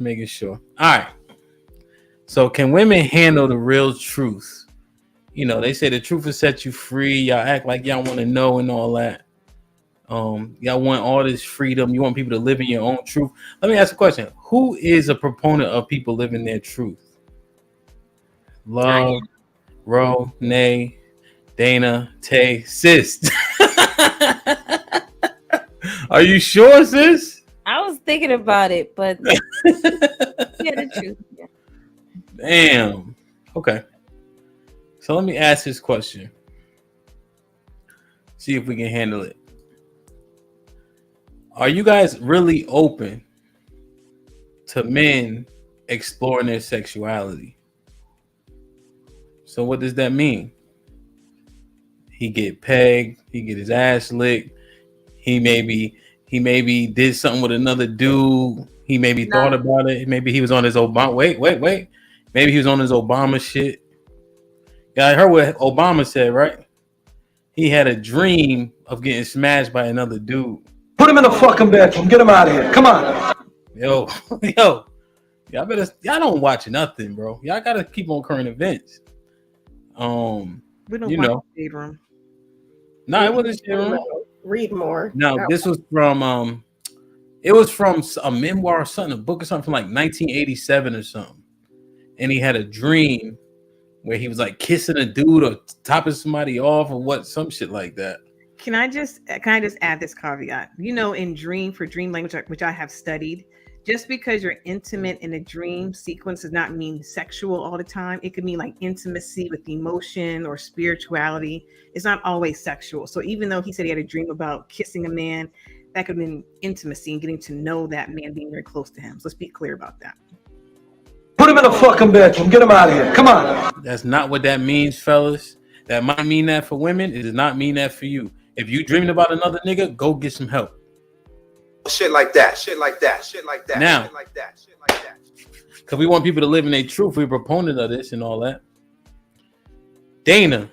Making sure. All right. So can women handle the real truth? You know, they say the truth will set you free. Y'all act like y'all want to know and all that. Y'all want all this freedom. You want people to live in your own truth. Let me ask a question. Who is a proponent of people living their truth? Love, Ro, Nay, Dana, Tay, sis. Are you sure, sis? I was thinking about it, but yeah, the truth. Yeah. Damn. Okay. So let me ask this question. See if we can handle it. Are you guys really open to men exploring their sexuality? So what does that mean? He get pegged, he get his ass licked, he maybe did something with another dude, he maybe thought about it, maybe he was on his Obama wait. Maybe he was on his Obama shit. Yeah, I heard what Obama said, right? He had a dream of getting smashed by another dude. Put him in the fucking bedroom. Get him out of here. Come on. Yo. Y'all don't watch nothing, bro. Y'all gotta keep on current events. We don't you watch know. Shade Room. No, it wasn't Shade Room. Read more. No, this was from it was from a memoir or something, a book or something from like 1987 or something. And he had a dream where he was like kissing a dude or topping somebody off or what, some shit like that. Can I just add this caveat? You know, in dream language, which I have studied, just because you're intimate in a dream sequence does not mean sexual all the time. It could mean like intimacy with emotion or spirituality. It's not always sexual. So even though he said he had a dream about kissing a man, that could mean intimacy and getting to know that man, being very close to him. So let's be clear about that. Put him in the fucking bedroom. Get him out of here. Come on. That's not what that means, fellas. That might mean that for women. It does not mean that for you. If you dreaming about another nigga, go get some help. Shit like that. Shit like that. Shit like that. Now, shit like that. Shit like that. Because we want people to live in their truth. We're proponent of this and all that. Dana.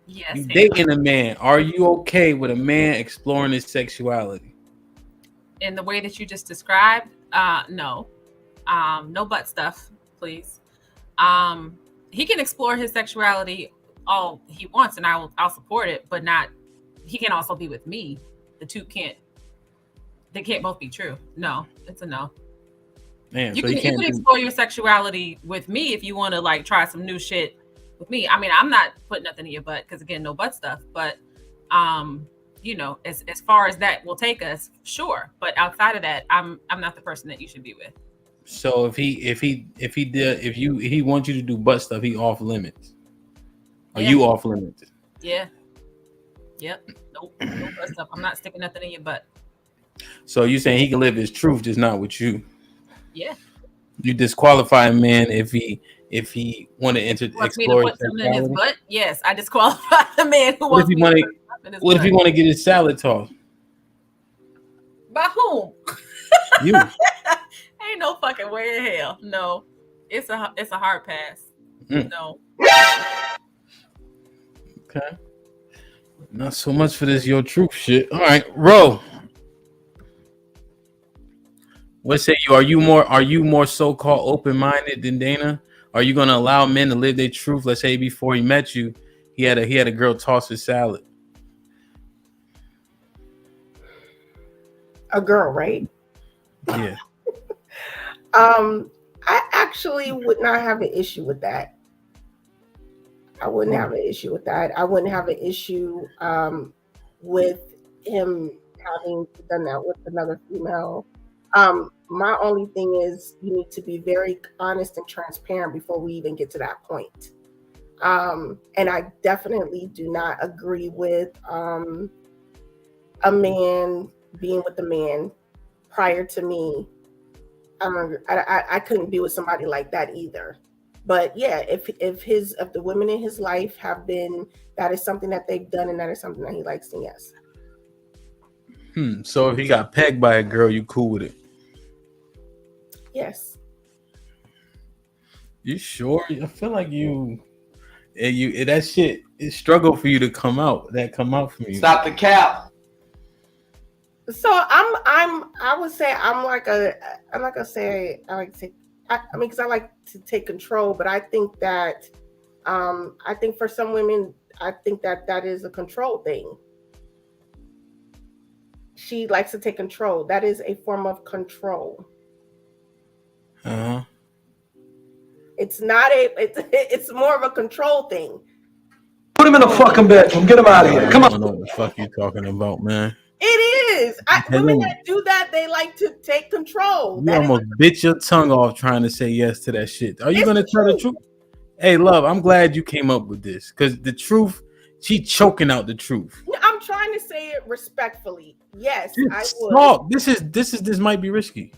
Yes. You dating a man. Are you okay with a man exploring his sexuality? In the way that you just described, no. No butt stuff, please. He can explore his sexuality all he wants, and I'll support it, but not. He can also be with me. The two can't. They can't both be true. No, it's a no. Man, you so can explore your sexuality with me if you want to like try some new shit with me. I mean, I'm not putting nothing in your butt because again, no butt stuff. But you know, as far as that will take us, sure. But outside of that, I'm not the person that you should be with. So if he wants you to do butt stuff, he off limits. Are you off limits? Yeah. Yep. Nope. No butt stuff. I'm not sticking nothing in your butt. So you saying he can live his truth, just not with you? Yeah. You disqualify a man if he want to explore put something in his butt? Yes, I disqualify the man who wants me to put something in his butt. What if he want to get his salad tossed? By whom? You. Ain't no fucking way in hell. No. It's a hard pass. No. Okay. Not so much for this your truth shit. All right, Ro. What say you? Are you more so-called open-minded than Dana? Are you gonna allow men to live their truth? Let's say before he met you, he had a girl toss his salad. A girl, right? Yeah. I actually would not have an issue with that. I wouldn't have an issue with that. I wouldn't have an issue with him having done that with another female. My only thing is you need to be very honest and transparent before we even get to that point. And I definitely do not agree with a man being with a man prior to me. I couldn't be with somebody like that either. But yeah, if the women in his life have been, that is something that they've done and that is something that he likes, then yes. So if he got pegged by a girl, you cool with it? Yes. You sure? I feel like you that shit, it struggle for you to come out. That come out from you. Stop the cap. So I would say I'm not gonna say I like to take, I mean, because I like to take control, but I think that I think for some women, I think that is a control thing. She likes to take control. That is a form of control. Uh-huh. It's not it's more of a control thing. Put him in the fucking bedroom. Get him out of here. Come I on. don't know what the fuck you talking about, man. It is. Women that do that, they like to take control. You almost bit your tongue off trying to say yes to that shit. Are you gonna tell the truth? Hey, love, I'm glad you came up with this because the truth, she choking out the truth. I'm trying to say it respectfully. Yes, I would. Stop. This might be risky.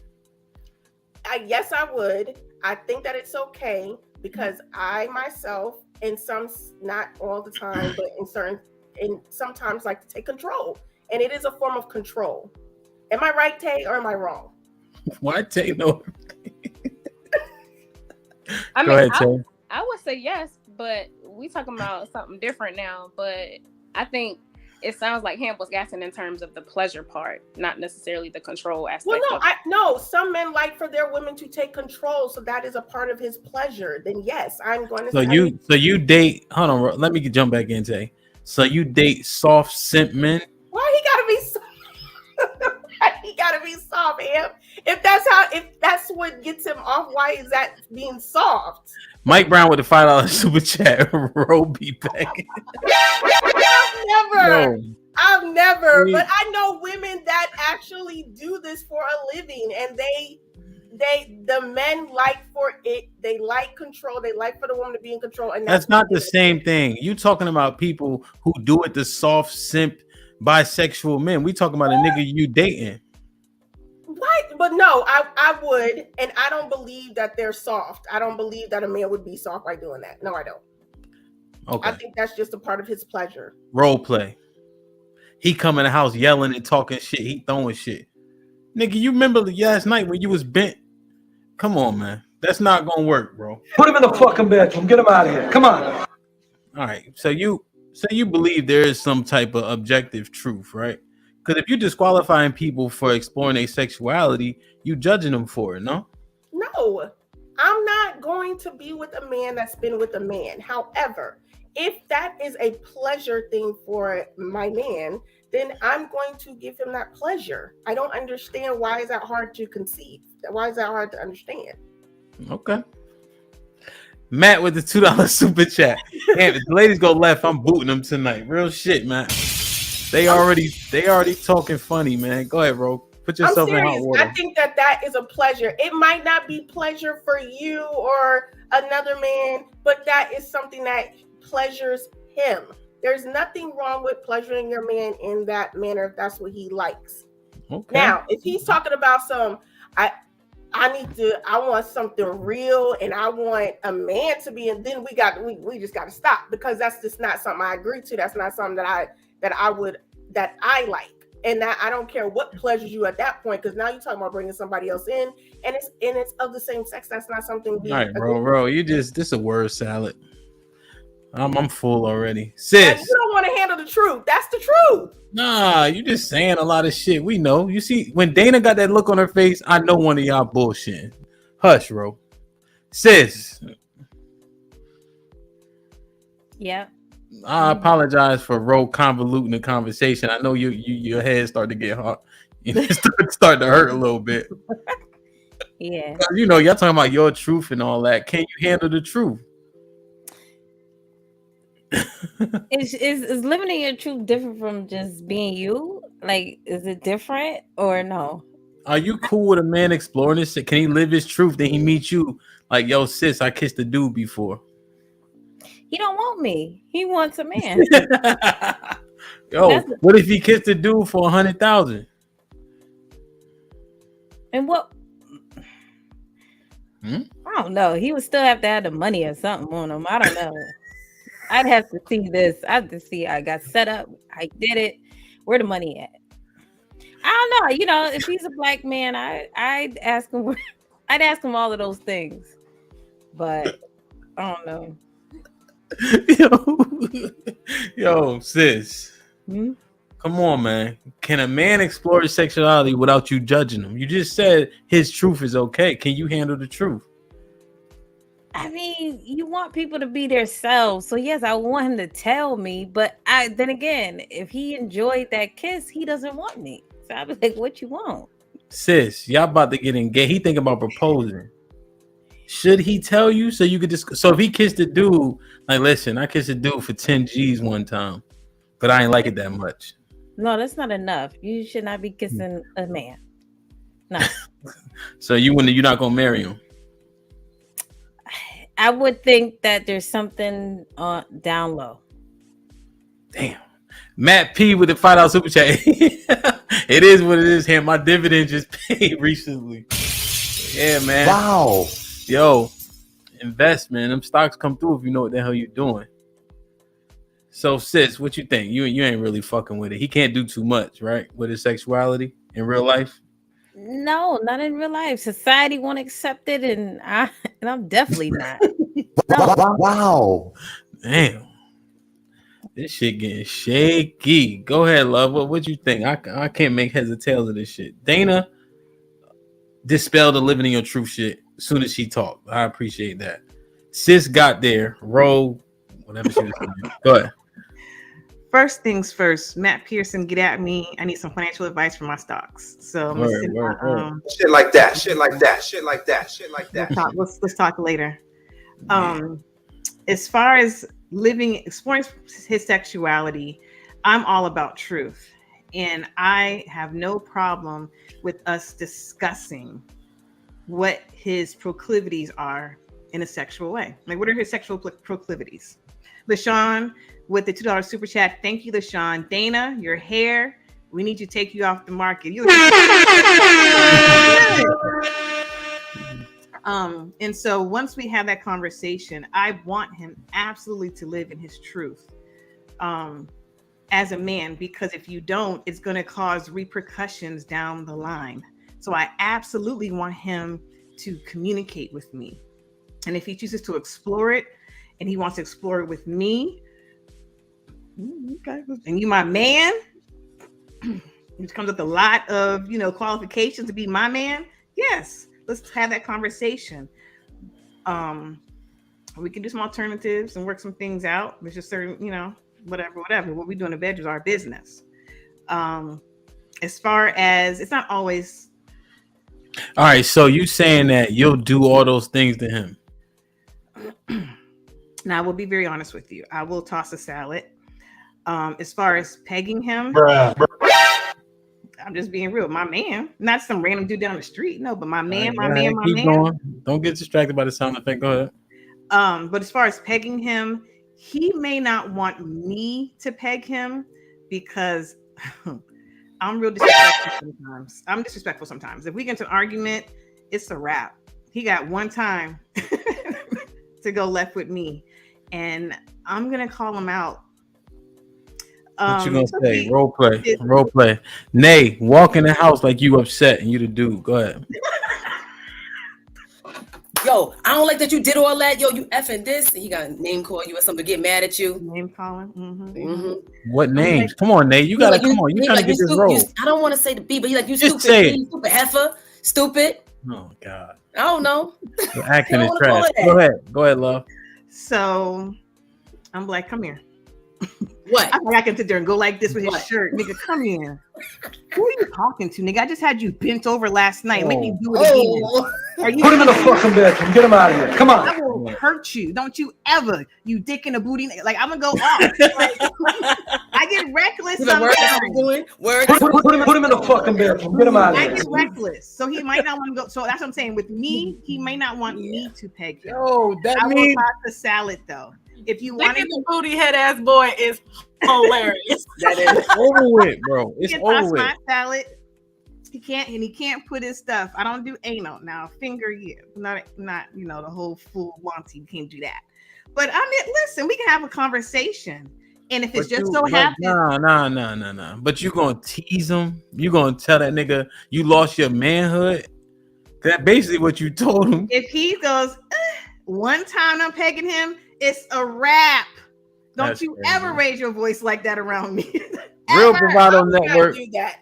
Yes, I would. I think that it's okay because I myself, in some, not all the time, but sometimes like to take control, and it is a form of control. Am I right, Tay, or am I wrong? Why Tay? No. I Go mean, ahead, Tay. I would say yes, but we talking about something different now. But I think it sounds like Ham was gassing in terms of the pleasure part, not necessarily the control aspect. Well, no, some men like for their women to take control, so that is a part of his pleasure. Then yes, I'm going to. So you date? Hold on, let me jump back in, Tay. So you date soft simp men? Why he gotta be soft? He gotta be soft, Ham. If that's what gets him off, why is that being soft? Mike Brown with the $5 super chat. Roll be back. I've never, but I know women that actually do this for a living, and the men like for it. They like control. They like for the woman to be in control, and that's not the same thing. You talking about people who do it to soft simp bisexual men. We talking about a nigga you dating. What? But no, I would, and I don't believe that they're soft. I don't believe that a man would be soft by doing that. No, I don't. Okay. I think that's just a part of his pleasure. Role play. He come in the house yelling and talking shit. He throwing shit. Nigga, you remember last night when you was bent? Come on, man. That's not gonna work, bro. Put him in the fucking bedroom. Get him out of here. Come on. All right. So you believe there is some type of objective truth, right? Because if you're disqualifying people for exploring their sexuality, you judging them for it, no? No, I'm not going to be with a man that's been with a man. However, if that is a pleasure thing for my man, then I'm going to give him that pleasure. I don't understand why is that hard to conceive? Why is that hard to understand? Okay. Matt with the $2 super chat. Damn, if the ladies go left, I'm booting them tonight. Real shit, man. They already talking funny, man. Go ahead, bro. Put yourself in hot water. I think that is a pleasure. It might not be pleasure for you or another man, but that is something that pleasures him. There's nothing wrong with pleasuring your man in that manner if that's what he likes. Okay. Now, if he's talking about I want something real and I want a man to be, and then we just got to stop, because that's just not something I agree to. That's not something that I like. And that I don't care what pleasures you at that point, because now you're talking about bringing somebody else in, and it's of the same sex. That's not something. All right, bro. This a word salad. I'm full already, sis. You don't want to handle the truth. That's the truth. Nah, you just saying a lot of shit. We know. You see, when Dana got that look on her face, I know one of y'all bullshitting. Hush, bro. Sis. Yeah. I apologize for convoluting the conversation. I know your head started to get hot. It started to hurt a little bit. Yeah. You know, y'all talking about your truth and all that. Can you handle the truth? Is living in your truth different from just being you? Like, is it different or no? Are you cool with a man exploring this shit? Can he live his truth? Then he meets you like, yo, sis, I kissed a dude before. He don't want me. He wants a man. Yo, what if he kissed a dude for 100,000? And what? I don't know. He would still have to have the money or something on him. I don't know. I'd have to see this. I have to see. I got set up. I did it. Where the money at? I don't know. You know, if he's a black man, I'd ask him. I'd ask him all of those things. But I don't know. Yo, sis. Come on, man. Can a man explore his sexuality without you judging him? You just said his truth is okay. Can you handle the truth? I mean, you want people to be themselves. So yes, I want him to tell me. But then again, if he enjoyed that kiss, he doesn't want me. So I'd be like, what you want? Sis, y'all about to get engaged. He thinking about proposing. Should he tell you so you could just? So if he kissed a dude, like, listen, I kissed a dude for 10 G's one time, but I ain't like it that much. No, that's not enough. You should not be kissing a man. No. So you're not gonna marry him? I would think that there's something down low. Damn. Matt P with the $5 super chat. It is what it is here. My dividend just paid recently. Yeah, man. Wow. Yo, invest, man. Them stocks come through if you know what the hell you're doing. So, sis, what you think? You ain't really fucking with it. He can't do too much, right? With his sexuality in real life? No, not in real life. Society won't accept it, and I'm definitely not. No. Wow. Damn. This shit getting shaky. Go ahead, love. What you think? I can't make heads or tails of this shit. Dana dispelled the living in your truth shit as soon as she talked. I appreciate that. Sis got there. Roll, whatever she was saying. Go ahead. First things first, Matt Pearson, get at me. I need some financial advice for my stocks. So I'm gonna send shit like that, shit like that, shit like that, shit like that. Let's talk later. As far as exploring his sexuality, I'm all about truth, and I have no problem with us discussing what his proclivities are in a sexual way. Like, what are his sexual proclivities? LaShawn with the $2 super chat. Thank you, LaShawn. Dana, your hair, we need to take you off the market. And so once we have that conversation, I want him absolutely to live in his truth as a man, because if you don't, it's going to cause repercussions down the line. So I absolutely want him to communicate with me. And if he chooses to explore it and he wants to explore it with me, okay, and you my man, which comes with a lot of, qualifications to be my man, yes, let's have that conversation. We can do some alternatives and work some things out. There's just certain, whatever. What we do in the bedroom is our business. As far as, it's not always. All right, so you saying that you'll do all those things to him? Now, I will be very honest with you. I will toss a salad. As far as pegging him, I'm just being real. My man, not some random dude down the street. No, but my man. Going. Don't get distracted by the sound effect. Go ahead. But as far as pegging him, he may not want me to peg him because I'm real disrespectful sometimes. I'm disrespectful sometimes. If we get into an argument, it's a wrap. He got one time to go left with me, and I'm gonna call him out. What you gonna say? Role play. Nay, walk in the house like you upset and you the dude. Go ahead. Yo, I don't like that you did all that. Yo, you effing this. He got a name call you or something to get mad at you. Name calling. What names? Come on, Nay. You gotta come on. You trying to get this role. I don't want to say the B, but he like, you just stupid. You stupid heifer. Stupid. Oh God. I don't know. Your acting is trash. Go ahead, love. So I'm like, come here. What? I can sit there and go like this with his shirt. Nigga, come here. Who are you talking to, nigga? I just had you bent over last night. Make me do it again. Put him in the fucking bedroom. Get him out of here. Come on. I will hurt you. Don't you ever, you dick in a booty. Like, I'm gonna go off. Like, I get reckless sometimes. Put him in the fucking bedroom. Get him out of here. I get reckless. So he might not want to go. So that's what I'm saying. With me, he may not want me to peg him. Yo, I will toss the salad though. If you want the booty head ass boy is hilarious. That is over with, bro. It's over with. My salad. He can't put his stuff. I don't do anal now. Finger you, not the whole full wanty. You can't do that. But I mean, listen, we can have a conversation. And if it's just so happens, no. But you gonna tease him? You gonna tell that nigga you lost your manhood? That basically what you told him. If he goes one time, I'm pegging him. It's a wrap. Don't you ever raise your voice like that around me. Real Bravado Network. Do that.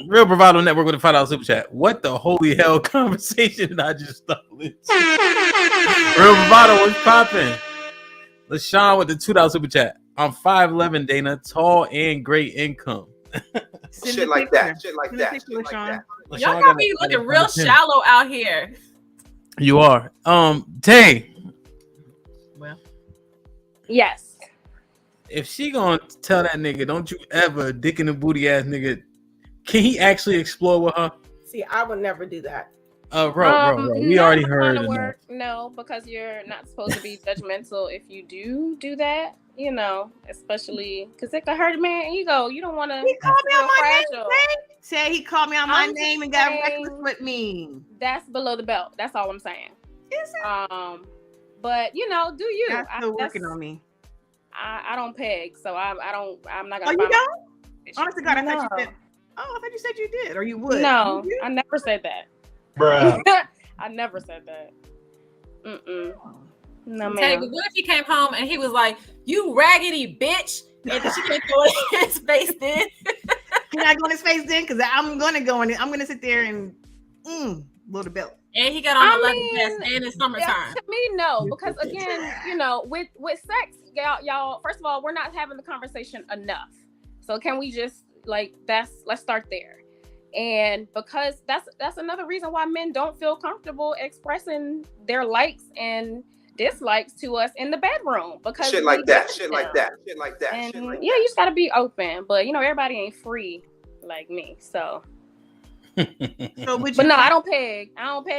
Real Bravado Network with a $5 super chat. What the holy hell conversation did I just stumble into? Real Bravado, what's popping? LaShawn with the $2 super chat. I'm 5'11", Dana, tall and great income. Shit like that. Shit like that. Shit like that. Y'all got me looking real shallow out here. You are. Tay. Well. Yes. If she gonna tell that nigga, don't you ever dick in the booty ass nigga, can he actually explore with her? See, I would never do that. Bro. We already heard it. Work, no, because you're not supposed to be judgmental if you do that, you know, especially because it could hurt a man ego. You don't want to. He called me on my name. Say he called me on my name and got reckless with me. That's below the belt. That's all I'm saying. Is it? But you know, do you? That's still working on me. I don't peg, so I'm not gonna. Oh, you don't? Honest to God, I thought you did. Oh, I thought you said you did, or you would. No, I never said that. Bruh. I never said that. No, man. Hey, but what if he came home and he was like, "You raggedy bitch," and she can't go in his face then? You're not going in his face then, because I'm gonna go in it. I'm gonna sit there and blow the belt. And he got on the leather vest and it's summertime. Yeah, to me, no, because again, you know, with sex, y'all. First of all, we're not having the conversation enough. So can we just let's start there. And because that's another reason why men don't feel comfortable expressing their likes and dislikes to us in the bedroom, because shit like that, shit like that, shit like that. And shit like yeah, you just gotta be open, but you know, everybody ain't free like me, so. But no, I don't peg,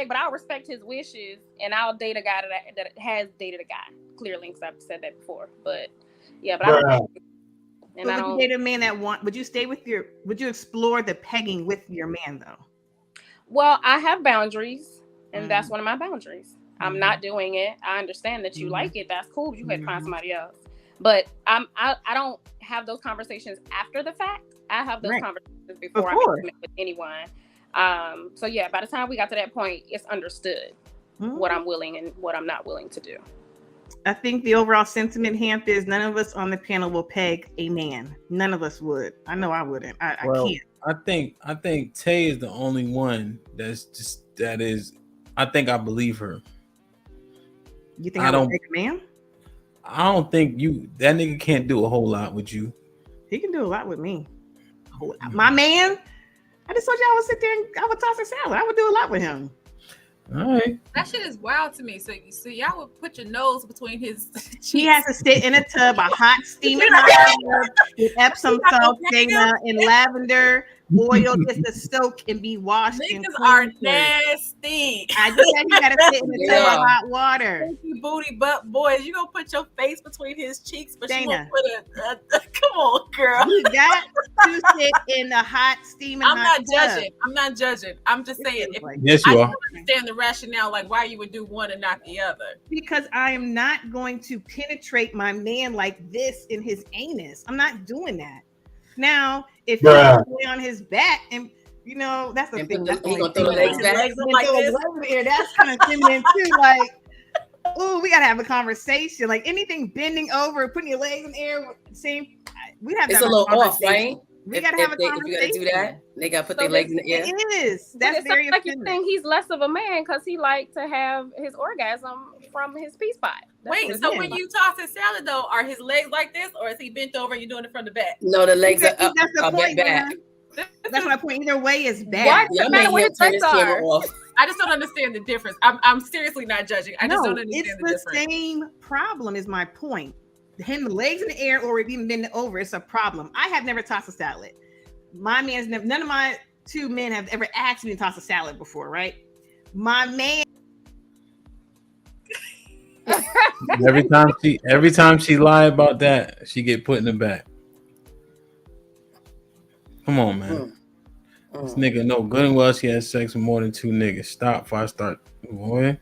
but I'll respect his wishes, and I'll date a guy that has dated a guy, clearly, because I've said that before. But yeah, but I don't peg. And so would you date a man that would you explore the pegging with your man though? Well, I have boundaries, and that's one of my boundaries. I'm not doing it. I understand that you like it. That's cool. You had to find somebody else. But I don't have those conversations after the fact. I have those conversations before I commit with anyone. So yeah, by the time we got to that point, it's understood what I'm willing and what I'm not willing to do. I think the overall sentiment, Hamp, is none of us on the panel will peg a man. None of us would. I know I wouldn't. I can't. I think Tay is the only one that is. I think I believe her. You think I don't peg a man? I don't think that nigga can't do a whole lot with you. He can do a lot with me. My man, I just told you I would sit there and I would toss a salad. I would do a lot with him. All right. That shit is wild to me. So y'all would put your nose between his cheeks. He has to sit in a tub, a hot steaming hot tub with Epsom salt, Dana, and lavender oil just to soak and be washed. Niggas are nasty. I just said you gotta sit in a tub of hot water. Booty butt boys, you gonna put your face between his cheeks, but Dana, you won't put come on, girl. You got to sit in the hot steaming. I'm not judging. I'm just saying. Yes, you are. I don't understand the rationale, like why you would do one and not the other. Because I am not going to penetrate my man like this in his anus. I'm not doing that. Now, if he's on his back, and you know that's the thing. That's he gonna throw the legs back. Like this. That's kind of feminine too. Like, oh, we gotta have a conversation. Like anything bending over, putting your legs in the air, we have. It's a little off, right? We gotta have a conversation. If you gotta do that, they gotta put their legs in the air. It is. That's very like you think he's less of a man because he likes to have his orgasm from his pee spot. Wait, so when you toss his salad though, are his legs like this, or is he bent over and you're doing it from the back? No, the legs are up. That's the point, back. That's my point. Either way is bad. Why matter what his legs are? I just don't understand the difference. I'm seriously not judging. I just don't understand the difference. It's the same problem. Is my point. Him the legs in the air or even bending over, it's a problem. I have never tossed a salad. My man's never. None of my two men have ever asked me to toss a salad before. Right? My man. Every time she lie about that, she get put in the back. Come on, man. This nigga know good and well she has sex with more than two niggas. Stop before I start. Boy.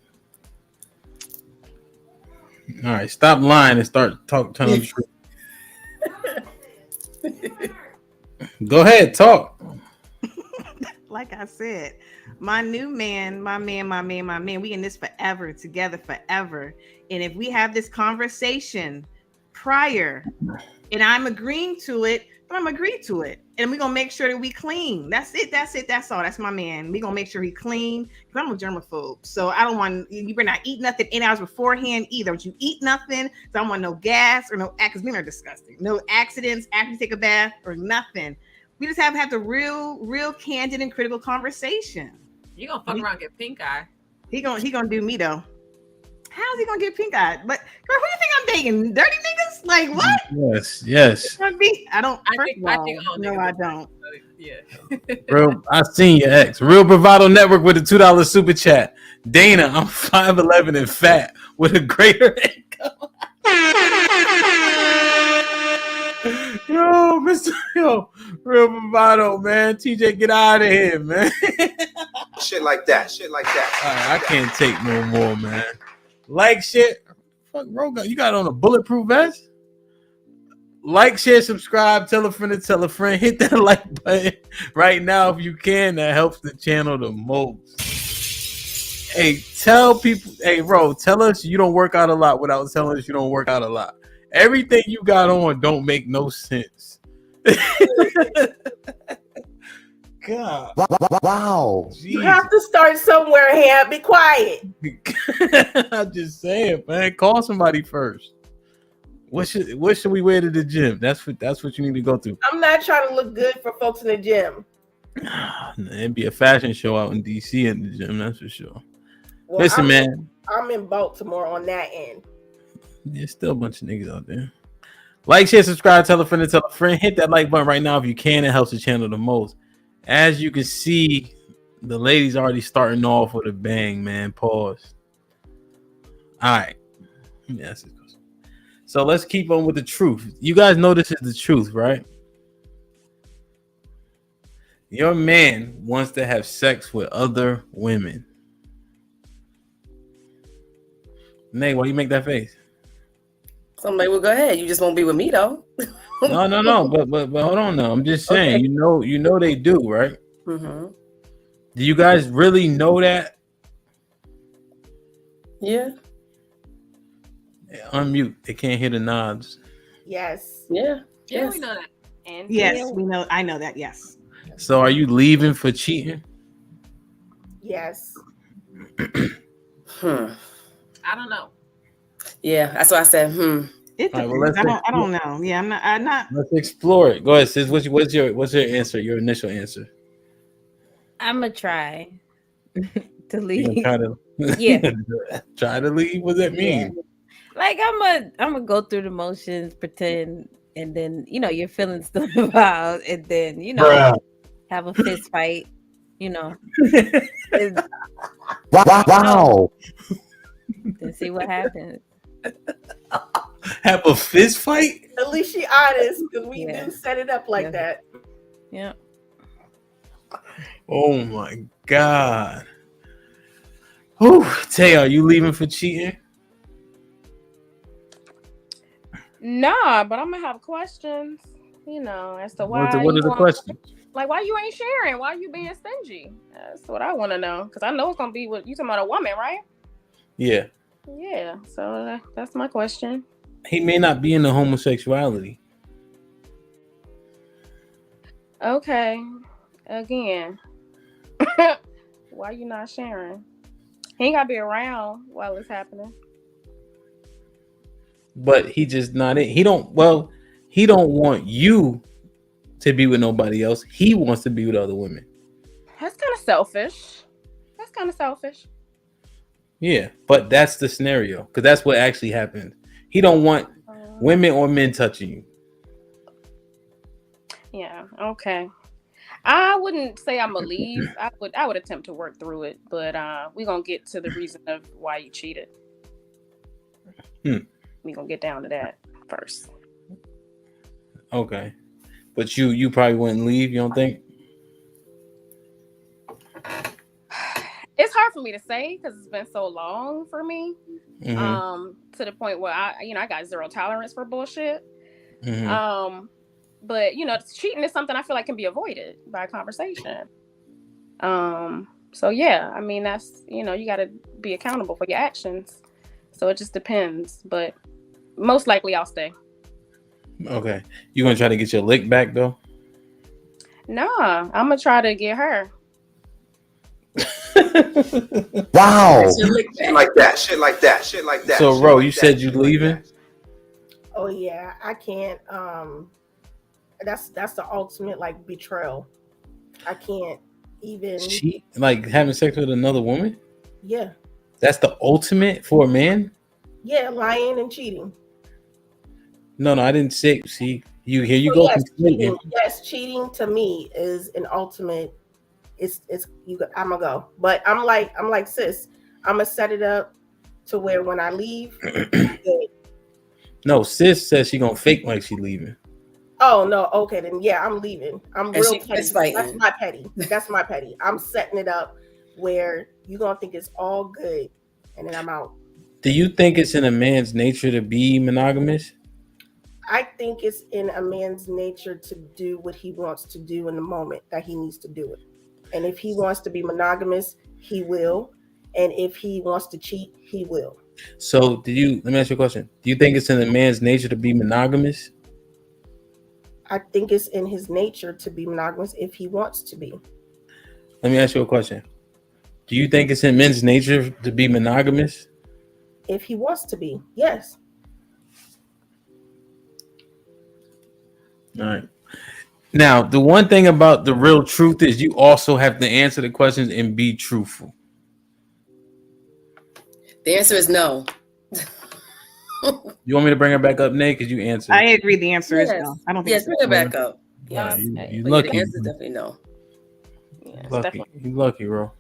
All right, stop lying and start telling the truth. Go ahead, talk. Like I said, my new man, my man, we in this forever, together forever. And if we have this conversation prior and I'm agreeing to it, I'm gonna agree to it, and we're gonna make sure that we clean. That's it. That's all. That's my man. We're gonna make sure he clean. Because I'm a germaphobe, so I don't want you better not eat nothing 8 hours beforehand either. Don't you eat nothing? So I don't want no gas or no, because men are disgusting. No accidents after you take a bath or nothing. We just have the real candid and critical conversation. You gonna fuck around and get pink eye? He gonna do me though. How's he gonna get pink eye? But girl, who do you think I'm dating? Dirty niggas? Like what? Yes. I don't. No, I don't. Yeah. Real, I seen your ex. Real Bravado Network with a $2 super chat. Dana, I'm 5'11" and fat with a greater income. Yo, Real Bravado, man. TJ, get out of here, man. Shit like that. All right, I can't take no more, man. Like, shit. Fuck, Roga, you got on a bulletproof vest? Like, share, subscribe, tell a friend to tell a friend. Hit that like button right now if you can. That helps the channel the most. Hey, tell people, hey, bro, tell us you don't work out a lot without telling us you don't work out a lot. Everything you got on don't make no sense. God. Wow. You have to start somewhere here. Be quiet. I'm just saying, man. Call somebody first. What should we wear to the gym? That's what you need to go through. I'm not trying to look good for folks in the gym. It'd be a fashion show out in DC in the gym, that's for sure. Well, Listen, man. I'm in Baltimore on that end. There's still a bunch of niggas out there. Like, share, subscribe, tell a friend to tell a friend. Hit that like button right now if you can. It helps the channel the most. As you can see, the ladies already starting off with a bang, man. Pause. All right. Yes. So let's keep on with the truth. You guys know this is the truth, right? Your man wants to have sex with other women. Nay, why you make that face? Somebody will go ahead. You just won't be with me though. No. But hold on now. I'm just saying. Okay. You know they do, right? Mm-hmm. Do you guys really know that? Yeah. Unmute. They can't hear the nods. Yes. Yeah. Yeah, we know that. And yes, we know. I know that. Yes. So are you leaving for cheating? Yes. I don't know. Yeah, that's why I said, It depends. Well, I don't know. Yeah, I'm not. Let's explore it. Go ahead, sis. What's your answer? Your initial answer? I'm gonna try to leave. Try to, yeah. Try to leave. What does that mean? Yeah. Like I'm gonna go through the motions, pretend, and then your feelings still involved, and then have a fist fight. Wow. And see what happens. Have a fist fight? At least she honest, because we do set it up like that. Yeah. Oh my God. Whew. Tay, are you leaving for cheating? Nah, but I'm gonna have questions. As to why. What are the questions? Like, why you ain't sharing? Why you being stingy? That's what I want to know. Because I know it's gonna be what you talking about, a woman, right? Yeah. Yeah. So that's my question. He may not be into homosexuality. Okay. Again, why you not sharing? He ain't gotta be around while it's happening. But he just not in. He don't want you to be with nobody else. He wants to be with other women. That's kind of selfish. Yeah, but that's the scenario because that's what actually happened. He don't want women or men touching you. Yeah. Okay. I wouldn't say I'm gonna leave. I would attempt to work through it, but we're gonna get to the reason of why you cheated. We're gonna get down to that first. Okay. But you probably wouldn't leave, you don't think? It's hard for me to say because it's been so long for me. To the point where I got zero tolerance for bullshit. But cheating is something I feel like can be avoided by conversation. So yeah, I mean that's you got to be accountable for your actions. So it just depends, but most likely I'll stay. Okay. You gonna try to get your lick back though? Nah, I'm gonna try to get her. Wow. Shit like that. Shit like that. Shit like that. So, shit Ro, like you that, said you shit like leaving? that. Oh yeah, I can't. That's the ultimate like betrayal. I can't even. Cheat? Like having sex with another woman? Yeah, That's the ultimate for a man? yeah, lying and cheating. No, I didn't say. See, here you So go. yes, cheating. conflating. Yes, cheating to me is an ultimate. It's you. I'm gonna go, but I'm like sis. I'm gonna set it up to where when I leave, good. No, sis says she gonna fake like she leaving. Oh no, okay then yeah, I'm leaving. I'm And real she petty. fist fighting. That's my petty. That's my petty. I'm setting it up where you gonna think it's all good, and then I'm out. Do you think it's in a man's nature to be monogamous? I think it's in a man's nature to do what he wants to do in the moment that he needs to do it. And if he wants to be monogamous, he will. And if he wants to cheat, he will. So, let me ask you a question. Do you think it's in a man's nature to be monogamous? I think it's in his nature to be monogamous if he wants to be. Let me ask you a question. Do you think it's in men's nature to be monogamous? If he wants to be, yes. All right. Now, the one thing about the real truth is you also have to answer the questions and be truthful. The answer is no. You want me to bring her back up, Nate? Because you answered. I agree. The answer is Yes. no. I don't think Yes, so. bring her back up. Yeah, Yes. you But lucky. the answer is definitely no. Yeah, it's Lucky. definitely- You lucky, bro.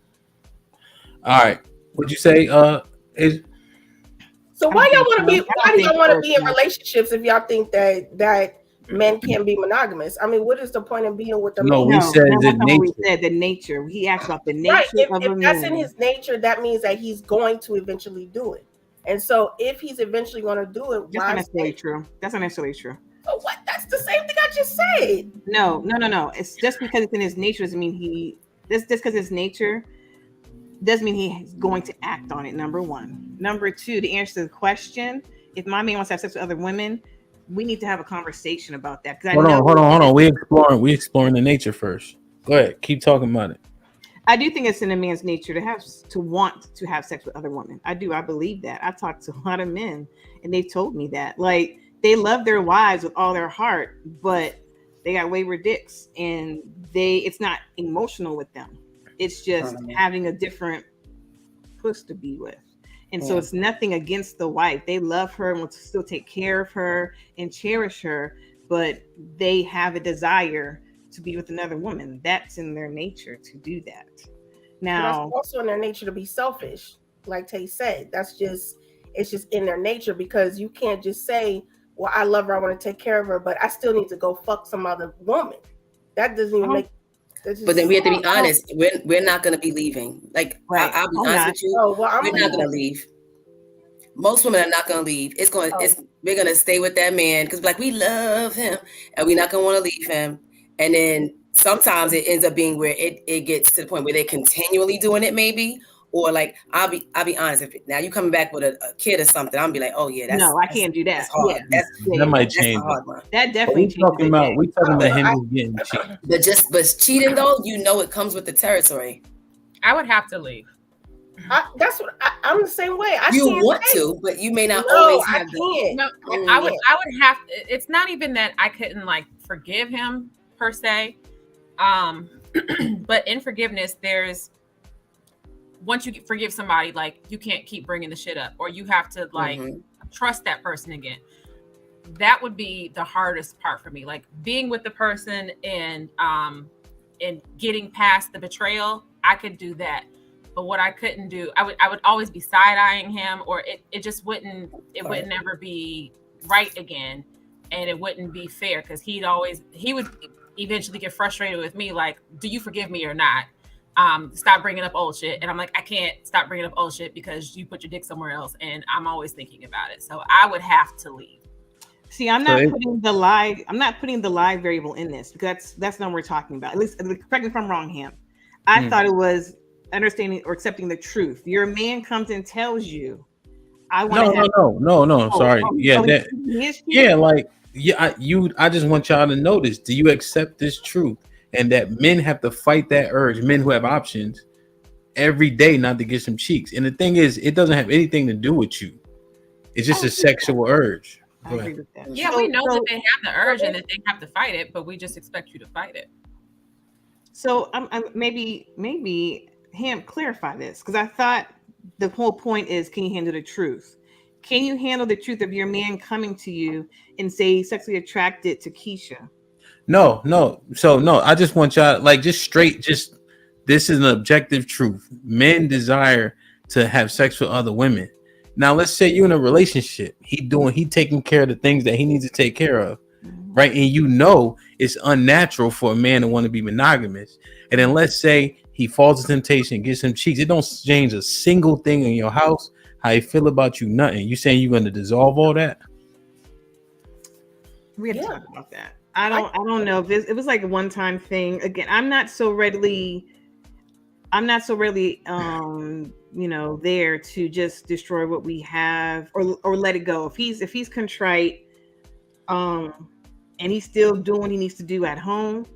All right. What'd you say? So why y'all want to be? I Why don't do y'all think want to so. be in relationships if y'all think that men can't be monogamous? I mean, what is the point of being with the No, man? we said that's the not what we nature. said. The nature. He asked about the nature Right. of a If that's in man. his nature, that means that he's going to eventually do it. And so, if he's eventually going to do it, That's why not necessarily stay? true. That's not necessarily true. So what? That's the same thing I just said. No. It's just because it's in his nature doesn't mean he. Just because it's nature doesn't mean he's going to act on it. Number one. Number two, to answer the question, if my man wants to have sex with other women, we need to have a conversation about that. Hold on. We exploring the nature first. Go ahead. Keep talking about it. I do think it's in a man's nature to want to have sex with other women. I do. I believe that. I've talked to a lot of men, and they've told me that. Like, they love their wives with all their heart, but they got wayward dicks, and it's not emotional with them. It's just having a different puss to be with. And so it's nothing against the wife. They love her and want to still take care of her and cherish her, but they have a desire to be with another woman. That's in their nature to do that. Now, But that's also in their nature to be selfish, like Tay said. It's just in their nature, because you can't just say, "Well, I love her, I want to take care of her, but I still need to go fuck some other woman." That doesn't even make. But then we have to be honest. We're not going to be leaving. Like, right. I'll be honest with you. Oh, well, We're not going to leave. Most women are not going to leave. We're going to stay with that man because, like, we love him, and we're not going to want to leave him. And then sometimes it ends up being where it gets to the point where they're continually doing it, maybe. Or like, I'll be honest. If now you coming back with a kid or something, I'll be like, oh yeah, I can't do that. That's hard. Yeah. That might change. That's a hard one. That definitely We talking about him just getting cheated. But cheating though, it comes with the territory. I would have to leave. That's what I'm the same way. You want to, but you may not No, always I have can't. No, I would have. It's not even that I couldn't like forgive him per se, but in forgiveness, there's once you forgive somebody, like you can't keep bringing the shit up, or you have to like trust that person again. That would be the hardest part for me, like being with the person and getting past the betrayal. I could do that. But what I couldn't do, I would always be side-eyeing him, or it just wouldn't ever be right again, and it wouldn't be fair because he would eventually get frustrated with me, like, do you forgive me or not? Stop bringing up old shit. And I'm like, I can't stop bringing up old shit because you put your dick somewhere else, and I'm always thinking about it. So I would have to leave. See, I'm not putting the lie variable in this because that's not what we're talking about. At least, correct me if I'm wrong, Ham. I thought it was understanding or accepting the truth. Your man comes and tells you, "I want to." No. Sorry. Like I just want y'all to notice. Do you accept this truth? And that men have to fight that urge. Men who have options every day not to get some cheeks. And the thing is, it doesn't have anything to do with you. It's just a sexual urge. I agree with that. Yeah, we know that they have the urge and that they have to fight it, but we just expect you to fight it. So maybe him clarify this, because I thought the whole point is, can you handle the truth? Can you handle the truth of your man coming to you and say he's sexually attracted to Keisha? No. So no, I just want y'all just this is an objective truth. Men desire to have sex with other women. Now let's say you're in a relationship. He taking care of the things that he needs to take care of. Right. And it's unnatural for a man to want to be monogamous. And then let's say he falls to temptation, gets some cheeks. It don't change a single thing in your house. How you feel about you, nothing. You saying you're going to dissolve all that? We have to talk about that. I don't know if it was like a one-time thing. Again, I'm not so readily there to just destroy what we have or let it go. If he's contrite, and he's still doing what he needs to do at home,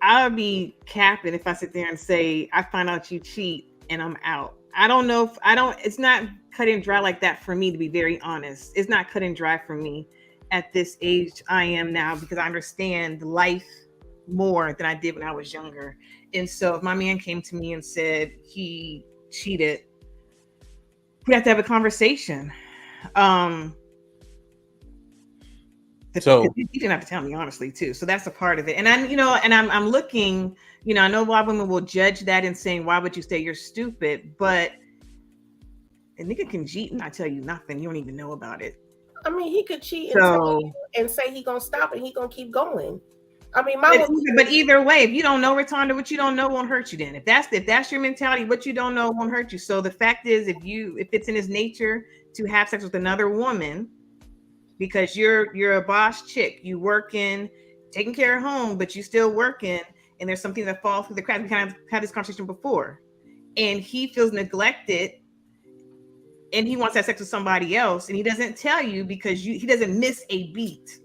I'll be capping if I sit there and say, I find out you cheat and I'm out. It's not cut and dry like that for me, to be very honest. It's not cut and dry for me at this age I am now, because I understand life more than I did when I was younger. And so if my man came to me and said he cheated, we have to have a conversation. So he didn't have to tell me, honestly, too. So that's a part of it. And I'm looking, I know a lot of women will judge that and saying, why would you say you're stupid? But a nigga can cheat and not tell you nothing. You don't even know about it. I mean, he could cheat and tell you and say he gonna stop and he gonna keep going. I mean, but either way, if you don't know, Rotunda, what you don't know won't hurt you. Then, if that's your mentality, what you don't know won't hurt you. So the fact is, if it's in his nature to have sex with another woman, because you're a boss chick, you working, taking care of home, but you still working, and there's something that falls through the cracks. We kind of had this conversation before, and he feels neglected, and he wants to have sex with somebody else, and he doesn't tell you because he doesn't miss a beat.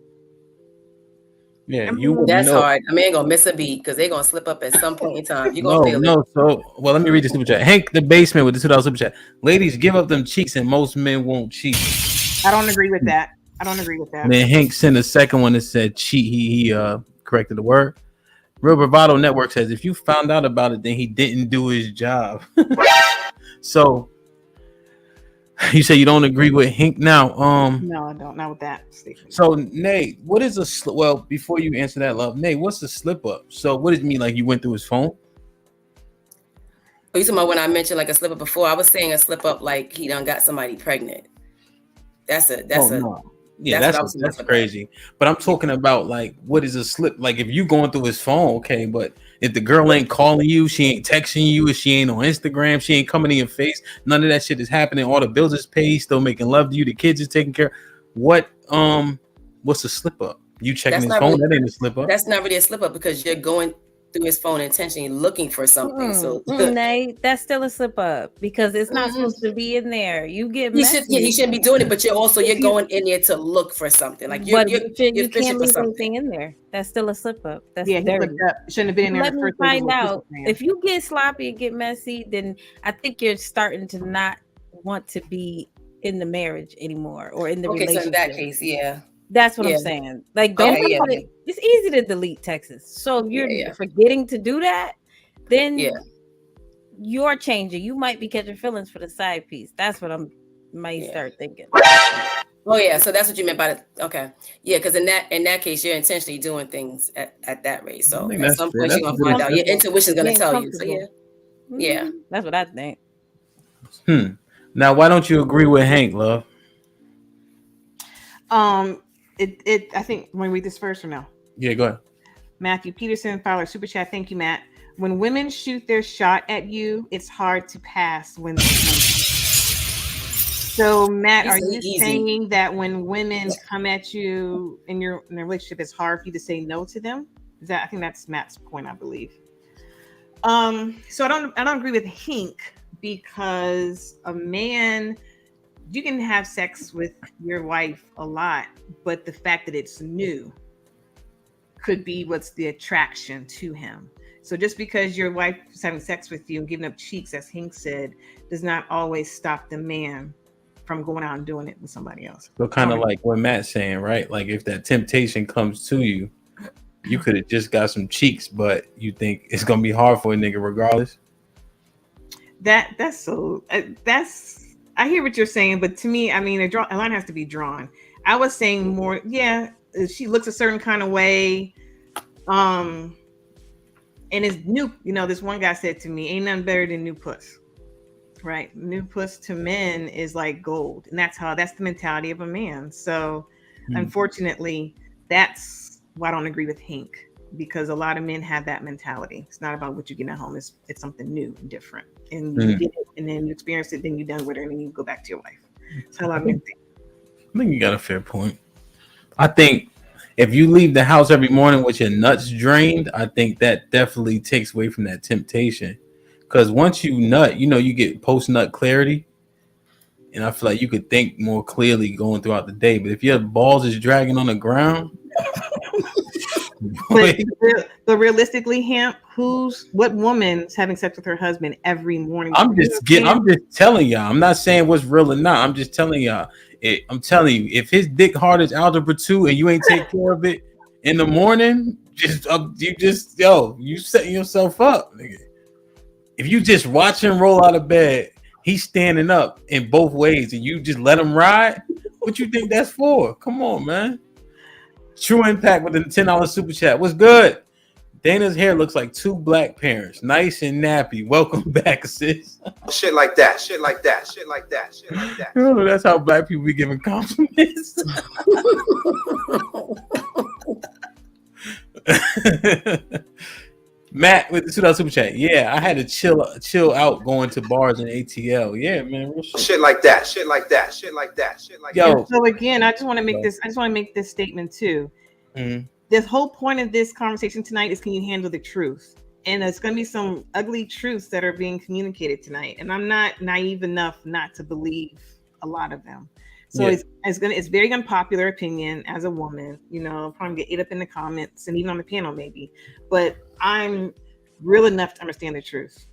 Yeah, that's hard. I mean, ain't gonna miss a beat because they're gonna slip up at some point in time. You gonna feel it. So let me read this super chat. Hank the Basement with the $2 super chat. Ladies, give up them cheeks, and most men won't cheat. I don't agree with that. And then Hank sent a second one that said cheat. He corrected the word. Real Bravado Network says if you found out about it, then he didn't do his job. So you say you don't agree with Hank now? No, I don't. Not with that statement. So Nate, what is a well? Before you answer that, love, Nate, what's a slip up? So what does it mean? Like you went through his phone? You talking about when I mentioned like a slip up before? I was saying a slip up like he done got somebody pregnant. That's crazy. But I'm talking about like what is a slip? Like if you going through his phone, okay, but if the girl ain't calling you, she ain't texting you, if she ain't on Instagram, she ain't coming in your face, none of that shit is happening. All the bills is paid, still making love to you, the kids is taken care of. What's a slip up? You checking his phone? That ain't a slip up. That's not really a slip up because you're going through his phone intentionally looking for something. Nate, that's still a slip up because it's not supposed to be in there. You get messy. He shouldn't be doing it, but you're going in there to look for something. Like you can't leave anything in there. That's still a slip up. That's dirty. Shouldn't have been in there. Let me find out. If you get sloppy and get messy, then I think you're starting to not want to be in the marriage anymore or in the relationship. So in that case, yeah. That's what I'm saying. Like, don't it's easy to delete texts. So if you're forgetting to do that, then you're changing. You might be catching feelings for the side piece. That's what might start thinking. Oh yeah, so that's what you meant by it. Okay, yeah, because in that case, you're intentionally doing things at that rate. So at some point, you're gonna find out. Your intuition's gonna tell you. So yeah, that's what I think. Now, why don't you agree with Hank, love? I think when we read this first or no? Yeah, go ahead. Matthew Peterson, Fowler Super Chat. Thank you, Matt. When women shoot their shot at you, it's hard to pass when. So, Matt, are you saying that when women come at you in a relationship, it's hard for you to say no to them? I think that's Matt's point, I believe. So I don't agree with Hank because a man you can have sex with your wife a lot, but the fact that it's new could be what's the attraction to him. So just because your wife is having sex with you and giving up cheeks, as Hank said, does not always stop the man from going out and doing it with somebody else. So kind of like what Matt's saying, right? Like if that temptation comes to you, you could have just got some cheeks, but you think it's gonna be hard for a nigga regardless. That's I hear what you're saying, but to me, I mean, a line has to be drawn. I was saying more, yeah, she looks a certain kind of way, and it's new. You know, this one guy said to me, "Ain't nothing better than new puss." Right, new puss to men is like gold, and that's the mentality of a man. So, unfortunately, that's why I don't agree with Hank, because a lot of men have that mentality. It's not about what you get at home; it's something new and different, and you get it, and then you experience it, then you're done with it, and then you go back to your wife. That's how a lot of men think. I think you got a fair point. I think if you leave the house every morning with your nuts drained, I think that definitely takes away from that temptation. Because once you nut, you know, you get post-nut clarity. And I feel like you could think more clearly going throughout the day. But if your balls is dragging on the ground. but realistically, Hamp, what woman's having sex with her husband every morning? I'm just telling y'all. I'm not saying what's real or not. I'm just telling y'all. I'm telling you, if his dick hard is algebra 2 and you ain't take care of it in the morning, you setting yourself up, nigga. If you just watch him roll out of bed, he's standing up in both ways, and you just let him ride. What you think that's for? Come on, man. True Impact with the $10 super chat. What's good? Dana's hair looks like 2 black parents, nice and nappy. Welcome back, sis. Shit like that. Shit like that. Shit like that. Shit like that. Oh, that's how black people be giving compliments. Matt with the $2 super chat. Yeah, I had to chill out going to bars and ATL. Yeah, man. Shit like that. Shit like that. Shit like that. Shit like that. So again, I just want to make this statement too. Mm-hmm. This whole point of this conversation tonight is, can you handle the truth? And there's going to be some ugly truths that are being communicated tonight. And I'm not naive enough not to believe a lot of them. So it's very unpopular opinion as a woman, you know, probably get ate up in the comments and even on the panel maybe, but I'm real enough to understand the truth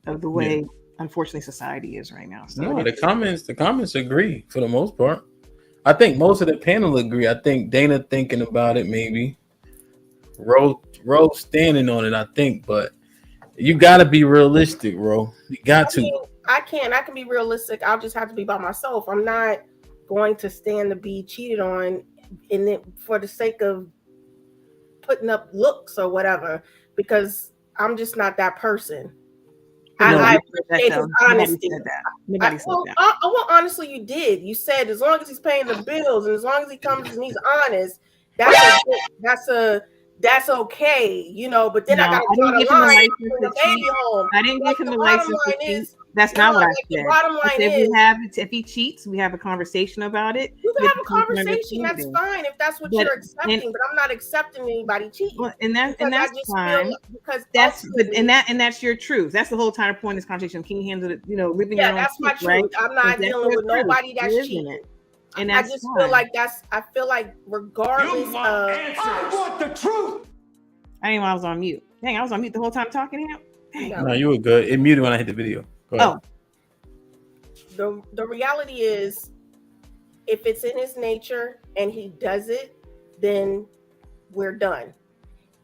of the way, unfortunately, society is right now. So no, the comments agree for the most part. I think most of the panel agree. I think Dana thinking about it maybe. Rose standing on it, I think, but you got to be realistic, Ro. You got to. I can be realistic. I'll just have to be by myself. I'm not going to stand to be cheated on in it for the sake of putting up looks or whatever, because I'm just not that person. I appreciate his honesty. Well, honestly, you did. You said as long as he's paying the bills and as long as he comes and he's honest, that's okay, you know. But then I got to draw the line the baby home. I didn't give him the license. That's not what I said. The bottom line is, if he cheats, we have a conversation about it. You can have a conversation. That's fine if that's what you're accepting. But I'm not accepting anybody cheating. Well, and that's fine. Because that's your truth. That's the whole entire point of this conversation. Can you handle it? You know, living your own that's my truth. Right? I'm not dealing with nobody that's cheating. And I just feel like regardless of, I want the truth. I didn't know I was on mute. Dang, I was on mute the whole time talking to him. No, you were good. It muted when I hit the video. Oh, the reality is, if it's in his nature and he does it, then we're done.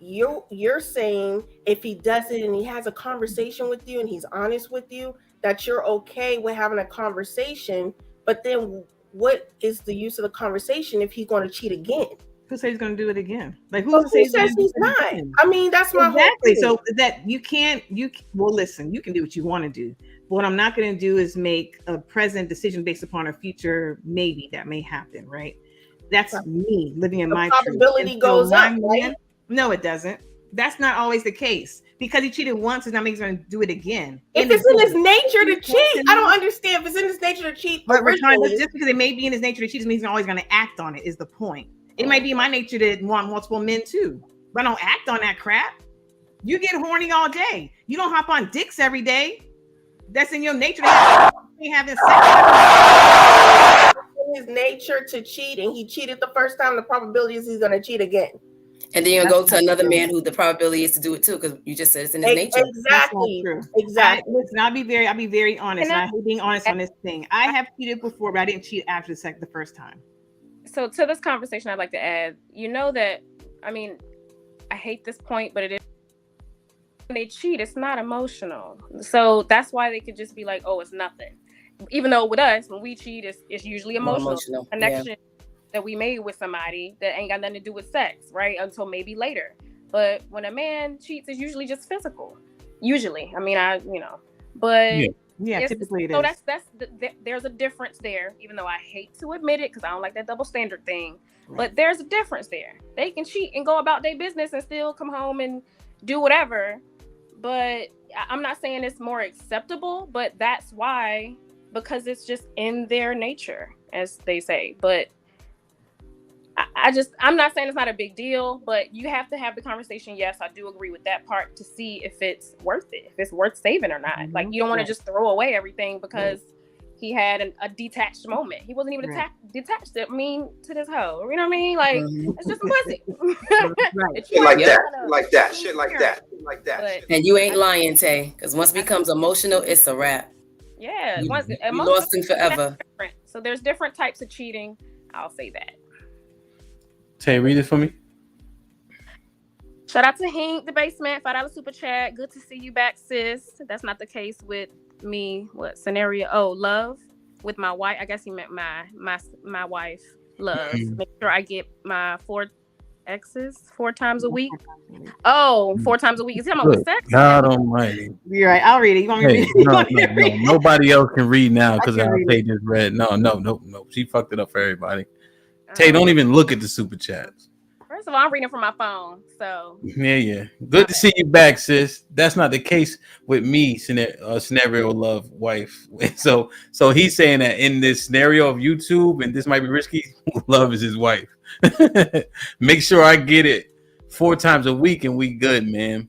You're saying if he does it and he has a conversation with you and he's honest with you, that you're okay with having a conversation, but then what is the use of the conversation if he's going to cheat again? Who says he's going to do it again? Like who says he's not? I mean, that's my whole thing. So that listen, you can do what you want to do. But what I'm not going to do is make a present decision based upon a future maybe that may happen, right? That's me living in my probability goes up, right? No, it doesn't. That's not always the case. Because he cheated once, does not mean he's going to do it again. If it's in his nature to cheat, I don't understand. If it's in his nature to cheat, but just because it may be in his nature to cheat, doesn't mean he's always going to act on it. Is the point? It might be in my nature to want multiple men too, but I don't act on that crap. You get horny all day. You don't hop on dicks every day. That's in your nature to have having sex. his nature to cheat, and he cheated the first time, the probability is he's gonna cheat again. And then you'll go to another man who the probability is to do it too, because you just said it's in his nature. Exactly. Exactly. Listen, I'll be very honest. And I hate being honest on this thing. I have cheated before, but I didn't cheat after the first time. So to this conversation, I'd like to add, that, I mean, I hate this point, but it is, when they cheat, it's not emotional. So that's why they could just be like, oh, it's nothing. Even though with us, when we cheat, it's usually emotional connection that we made with somebody that ain't got nothing to do with sex, right? Until maybe later. But when a man cheats, it's usually just physical. Usually. I mean, but typically it is. So that's there's a difference there, even though I hate to admit it because I don't like that double standard thing. Right. But there's a difference there. They can cheat and go about their business and still come home and do whatever. But I'm not saying it's more acceptable, but that's why, because it's just in their nature, as they say. But I'm not saying it's not a big deal, but you have to have the conversation. Yes, I do agree with that part, to see if it's worth it, if it's worth saving or not. Like, you don't want to just throw away everything because he had a detached moment. He wasn't even detached to this hoe. You know what I mean? Like, it's just some pussy. Shit like that. And you ain't lying, Tay, because once it becomes emotional, it's a wrap. Yeah, you lost him forever. So there's different types of cheating. I'll say that. Tay, read it for me. Shout out to Hink, the basement, $5 super chat. Good to see you back, sis. That's not the case with me. What scenario? Oh, love with my wife. I guess he meant my wife. Love. Make sure I get my 4 exes 4 times a week. Oh, 4 times a week. Is he talking about sex? God almighty. You're right. I'll read it. You want me to read it? No. Nobody else can read now because Tay just read. No. She fucked it up for everybody. Tay, don't even look at the super chats. First of all, I'm reading from my phone, so yeah. Good to see you back, sis. That's not the case with me. Scenario love wife. So he's saying that in this scenario of YouTube, and this might be risky, love is his wife. Make sure I get it 4 times a week, and we good, man.